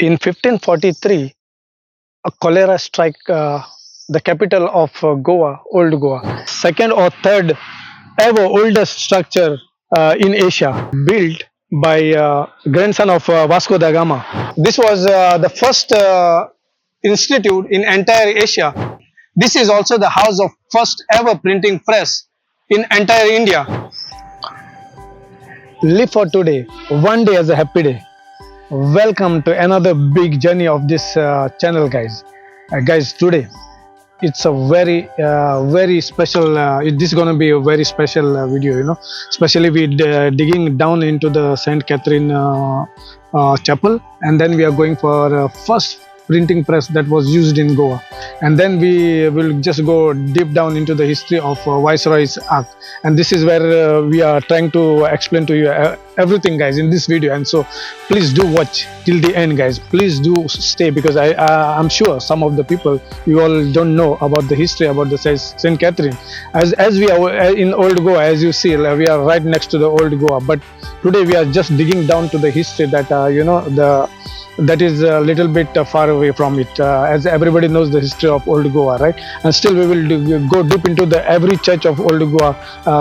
In 1543, a cholera struck the capital of Goa, Old Goa, second or third ever oldest structure in Asia, built by grandson of Vasco da Gama. This was the first institute in entire Asia. This is also the house of first ever printing press in entire India. Live for today, one day as a happy day. Welcome to another big journey of this channel, guys. Guys, today it's a very special. This is gonna be a very special video, especially we digging down into the Saint Catherine chapel, and then we are going for first printing press that was used in Goa, and then we will just go deep down into the history of Viceroy's ark, and this is where we are trying to explain to you everything, guys, in this video. And so please do watch till the end, guys. Please do stay, because I'm sure some of the people, you all don't know about the history about the Saint Catherine. As we are in Old Goa, as you see, we are right next to the Old Goa, but today we are just digging down to the history that that is a little bit far away from it, as everybody knows the history of Old Goa, right? And still we will go deep into the every church of Old Goa,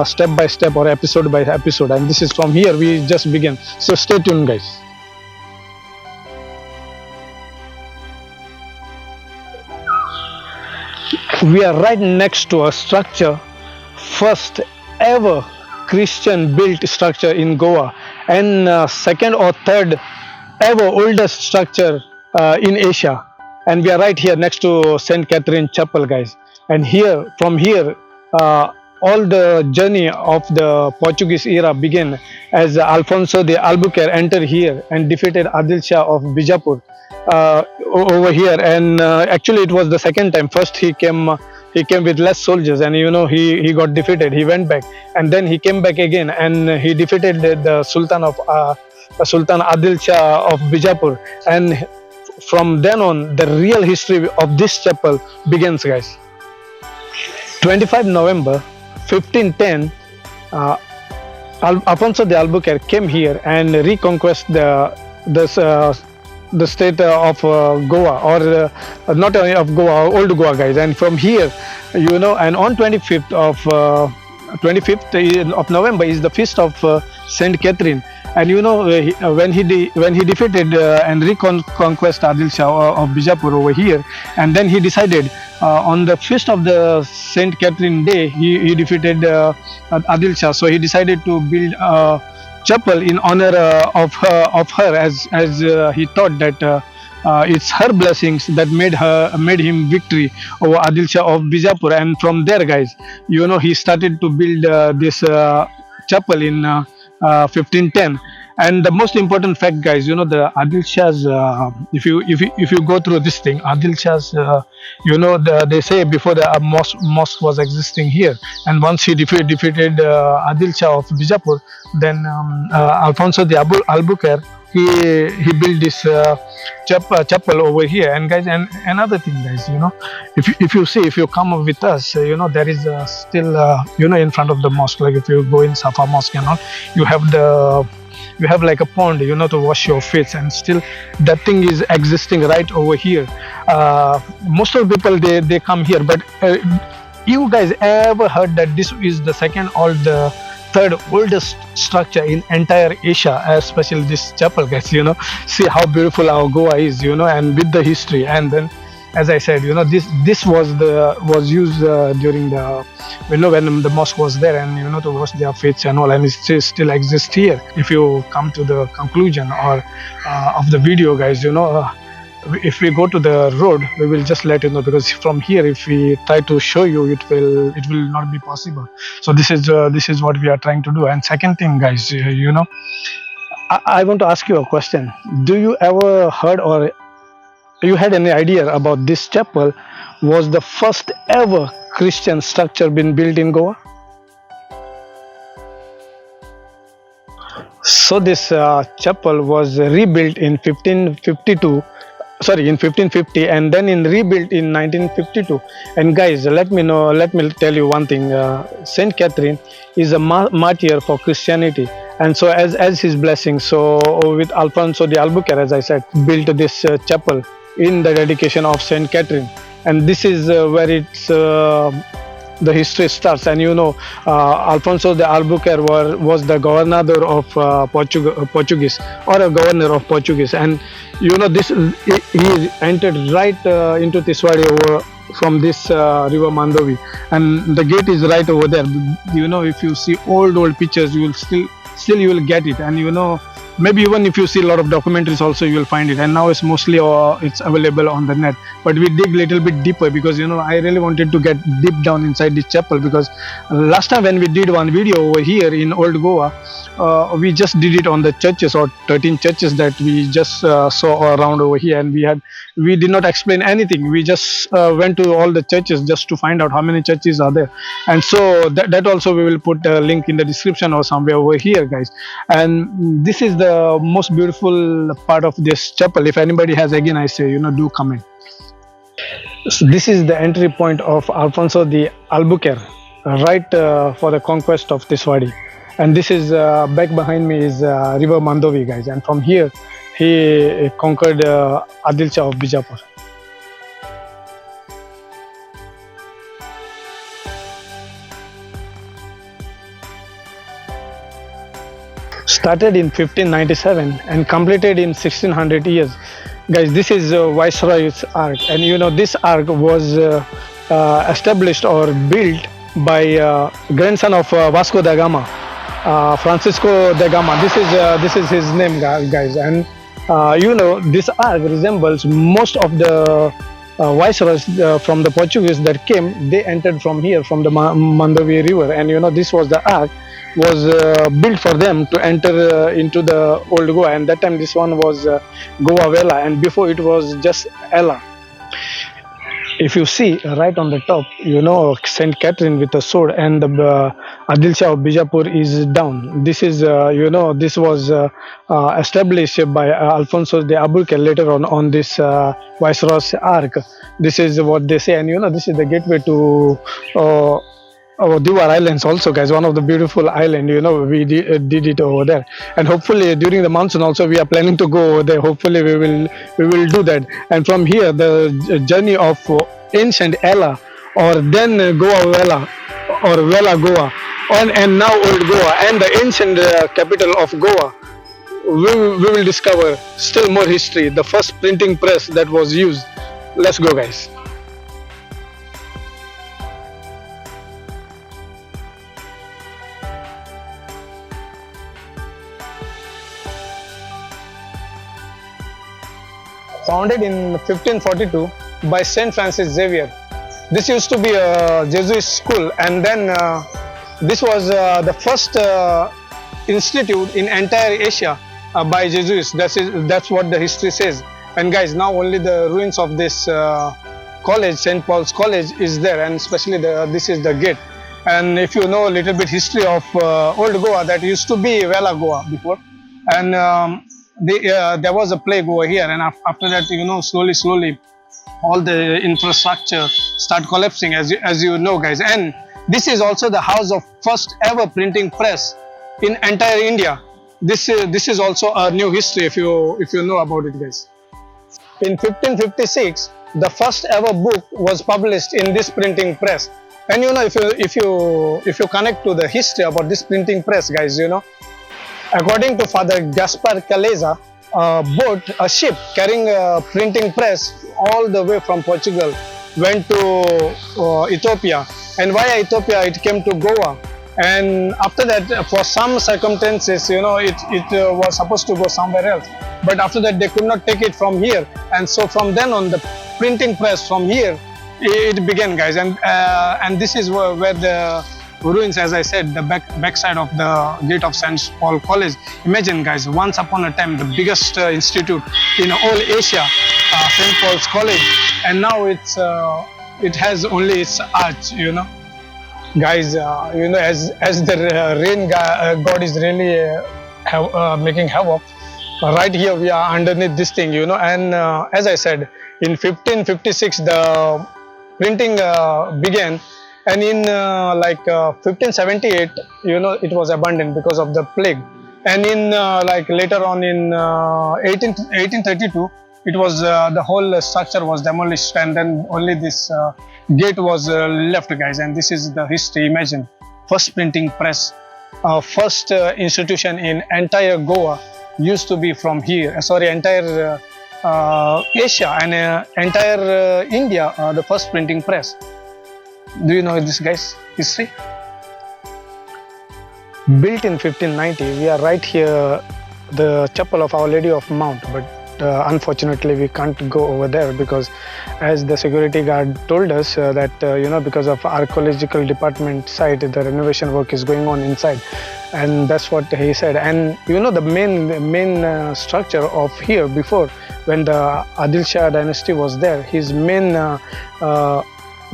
step by step or episode by episode, and this is from here we just begin. So stay tuned, guys. We are right next to a structure, first ever Christian built structure in Goa, and second or third ever oldest structure in Asia. And we are right here next to St. Catherine Chapel, guys. And here, from here, all the journey of the Portuguese era began as Alfonso de Albuquerque entered here and defeated Adil Shah of Bijapur over here. And actually, it was the second time. First, he came with less soldiers, and he got defeated. He went back, and then he came back again, and he defeated the Sultan Adil Shah of Bijapur. And from then on, the real history of this chapel begins, guys. 25 November 1510, Alfonso de Albuquerque came here and reconquest the state of Goa, or not only of Goa, Old Goa, guys. And from here, and on 25th of November is the feast of Saint Catherine. And when he defeated and reconquest Adil Shah of Bijapur over here, and then he decided on the feast of the Saint Catherine day, he defeated Adil Shah. So he decided to build a chapel in honor of her, as he thought that it's her blessings that made him victory over Adil Shah of Bijapur. And from there, guys, he started to build this chapel in 1510. And the most important fact, guys, the Adil Shah's, if you go through this thing, Adil Shah's, they say before the mosque was existing here, and once he defeated Adil Shah of Bijapur, then Alfonso de Albuquerque, he built this chapel over here. And guys, and another thing, guys, if you come up with us, there is still in front of the mosque, like if you go in Safa Mosque and all, you have like a pond, to wash your feet, and still that thing is existing right over here. Most of the people, they come here, but you guys ever heard that this is the second or the third oldest structure in entire Asia, especially this chapel, guys? See how beautiful our Goa is, and with the history. And then, as I said, this was used during the when the mosque was there, and to wash their feet and all, and it still exists here. If you come to the conclusion or of the video, guys, if we go to the road, we will just let you know, because from here, if we try to show you, it will not be possible. So this is what we are trying to do. And second thing, guys, I want to ask you a question. Do you ever heard, or you had any idea about this chapel was the first ever Christian structure been built in Goa? So this chapel was rebuilt in 1550, and then rebuilt in 1952. And guys, let me tell you one thing. Saint Catherine is a martyr for Christianity, And so as his blessing, so with Alfonso de Albuquerque, as I said, built this chapel in the dedication of Saint Catherine. And this is where it's the history starts. And Alfonso de Albuquerque was the governor of Portuguese, or a governor of Portuguese. And this he entered right into Tiswadi over from this river Mandovi, and the gate is right over there. If you see old pictures, you will still you will get it. And maybe even if you see a lot of documentaries also, you will find it. And now it's mostly it's available on the net, but we dig a little bit deeper, because I really wanted to get deep down inside this chapel, because last time when we did one video over here in Old Goa, we just did it on the churches, or 13 churches that we just saw around over here, and we did not explain anything. We just went to all the churches just to find out how many churches are there. And so that also we will put a link in the description or somewhere over here, guys. And this is the most beautiful part of this chapel. If anybody has, again I say, do comment. So this is the entry point of Alfonso de Albuquerque, right for the conquest of Tiswadi. And this is back behind me is river Mandovi, guys. And from here he conquered Adil Shah of Bijapur. Started in 1597 and completed in 1600 years. Guys, this is Viceroy's Ark, and this Ark was established or built by grandson of Vasco da Gama, Francisco da Gama. This is his name, guys. And this Ark resembles most of the viceroys from the Portuguese that came. They entered from here, from the Mandovi River, and this was the Ark was built for them to enter into the Old Goa. And that time this one was Goa Vela, and before it was just Ella. If you see right on the top, Saint Catherine with a sword, and the Adil Shah of Bijapur is down. This is this was established by Alfonso de Albuquerque later on this Viceroy's Ark. This is what they say. And this is the gateway to Diwar Islands also, guys. One of the beautiful island. We did it over there, and hopefully during the monsoon also we are planning to go over there. Hopefully we will do that. And from here the journey of ancient Ella, or then Goa Vela, or Vela Goa, and now Old Goa, and the ancient capital of Goa, we will discover still more history. The first printing press that was used. Let's go, guys. Founded in 1542 by Saint Francis Xavier. This used to be a Jesuit school, and then this was the first institute in entire Asia by Jesuits. That's what the history says. And guys, now only the ruins of this college, St. Paul's College, is there, and especially this is the gate. And if you know a little bit history of Old Goa, that used to be Vela Goa before, and there was a plague over here, and after that, slowly all the infrastructure start collapsing, as you know, guys. And this is also the house of first ever printing press in entire India. This is also a new history if you know about it, guys. In 1556, the first ever book was published in this printing press. And if you connect to the history about this printing press, guys, according to Father Gaspar Caleza, a ship carrying a printing press all the way from Portugal went to Ethiopia, and via Ethiopia it came to Goa. And after that, for some circumstances, it was supposed to go somewhere else, but after that they could not take it from here, and so from then on the printing press from here it began, guys. And this is where the ruins, as I said, the backside of the gate of St. Paul College. Imagine, guys, once upon a time the biggest institute in all Asia, St. Paul's College, and now it has only its arch, guys. As the rain god is really making havoc. Right here we are underneath this thing, and as I said, in 1556 the printing began. And in 1578, it was abandoned because of the plague. And in like later on in 1832, it was the whole structure was demolished, and then only this gate was left, guys. And this is the history. Imagine, first printing press, first institution in entire Goa used to be from here. Sorry, entire Asia and entire India. The first printing press. Do you know this, guys? History. Built in 1590, we are right here, the chapel of Our Lady of Mount, but unfortunately we can't go over there because as the security guard told us that because of archaeological department side, the renovation work is going on inside, and that's what he said. And the main structure of here before, when the Adil Shah dynasty was there, his main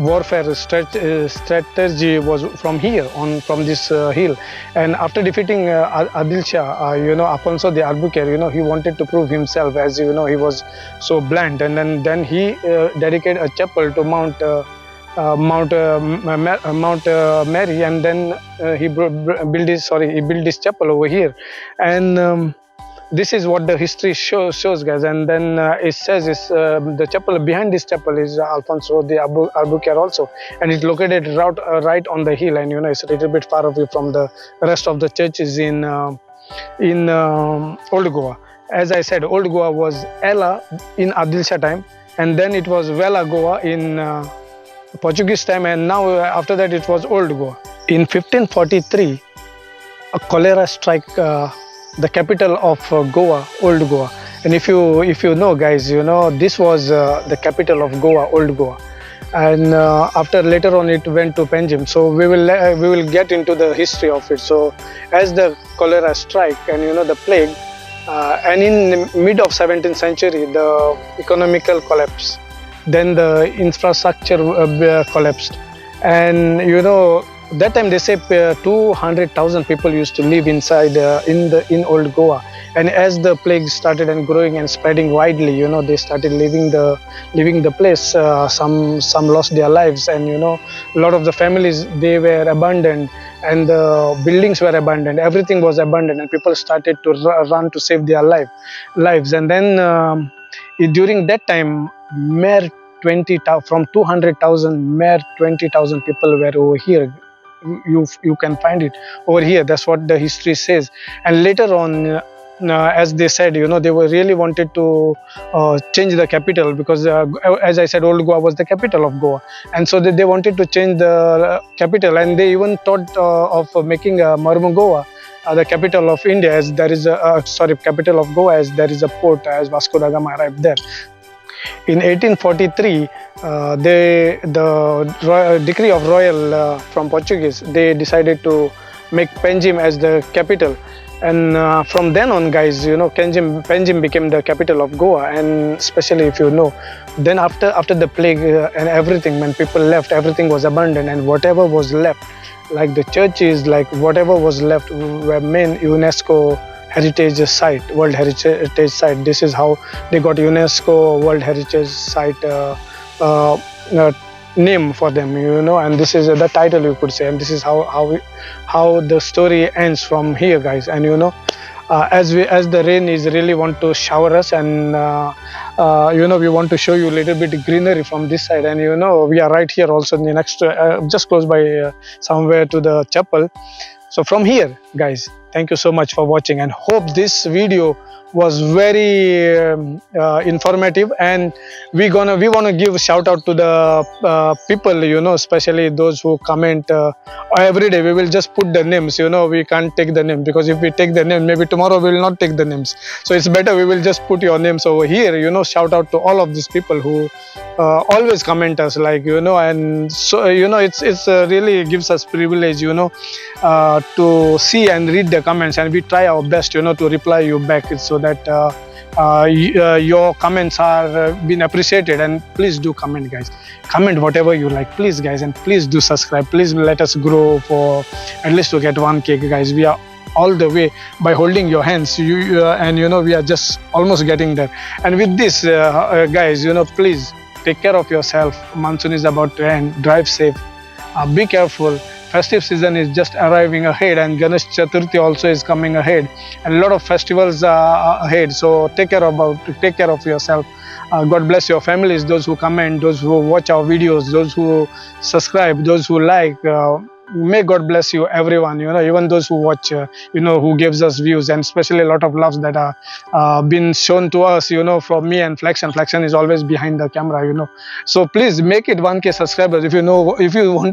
warfare strategy was from here on, from this hill. And after defeating Adil Shah, Afonso the Albuquerque, he wanted to prove himself, as he was so blunt, and then he dedicated a chapel to Mount Mary, and then he built this chapel over here. And this is what the history shows, guys. And then it says the chapel, behind this chapel is Alfonso the Albuquerque also, and it's located right on the hill, and it's a little bit far away from the rest of the churches in Old Goa. As I said, Old Goa was Ella in Adil Shah time, and then it was Vela Goa in Portuguese time, and now after that it was Old Goa. In 1543, a cholera strike the capital of Goa, Old Goa. And if you know, guys, this was the capital of Goa, Old Goa. And after later on it went to Panjim. So we will get into the history of it. So as the cholera strike and the plague, and in the mid of 17th century, the economical collapse, then the infrastructure collapsed, and that time they say 200,000 people used to live inside in Old Goa. And as the plague started and growing and spreading widely, they started leaving the place. Some lost their lives, and a lot of the families, they were abandoned, and the buildings were abandoned. Everything was abandoned, and people started to run to save their lives. And then during that time, mere 20,000 from 200,000, mere 20,000 people were over here. You can find it over here. That's what the history says. And later on, as they said, they were really wanted to change the capital, because as I said, Old Goa was the capital of Goa, and so they wanted to change the capital, and they even thought of making Marmu Goa the capital of India, as there is capital of Goa, as there is a port, as Vasco da Gama arrived there. In 1843, the decree of royal from Portuguese, they decided to make Panjim as the capital. And from then on, guys, Panjim became the capital of Goa. And especially if then after the plague and everything, when people left, everything was abandoned, and whatever was left, like the churches, like whatever was left, were main UNESCO heritage site, World Heritage Site. This is how they got UNESCO World Heritage Site name for them, and this is the title, you could say. And this is how the story ends from here, guys. And as the rain is really want to shower us, and we want to show you a little bit greenery from this side. And we are right here also in the next just close by somewhere to the chapel. So from here, guys, thank you so much for watching, and hope this video was very informative. And we want to give a shout out to the people, especially those who comment every day. We will just put the names, we can't take the name, because if we take the name, maybe tomorrow we will not take the names. So it's better we will just put your names over here. Shout out to all of these people who always comment us, like, and so it's really gives us privilege, to see and read the comments, and we try our best, to reply you back, so that your comments are been appreciated. And please do comment, guys. Comment whatever you like, please, guys. And please do subscribe. Please let us grow for at least to get 1K, guys. We are all the way by holding your hands, and we are just almost getting there. And with this, guys, please take care of yourself. Monsoon is about to end. Drive safe, be careful, festive season is just arriving ahead, and Ganesh Chaturthi also is coming ahead, and a lot of festivals are ahead. So take care of yourself. God bless your families, those who comment, those who watch our videos, those who subscribe, those who like. May God bless you, everyone. Even those who watch, who gives us views, and especially a lot of loves that are been shown to us, from me and Flexion. Flexion is always behind the camera. So please make it 1K subscribers if you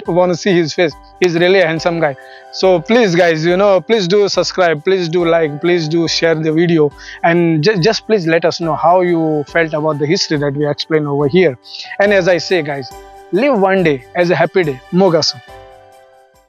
want to see his face. He's really a handsome guy. So please, guys, please do subscribe, please do like, please do share the video, and just please let us know how you felt about the history that we explained over here. And as I say, guys, live one day as a happy day. Mogasu.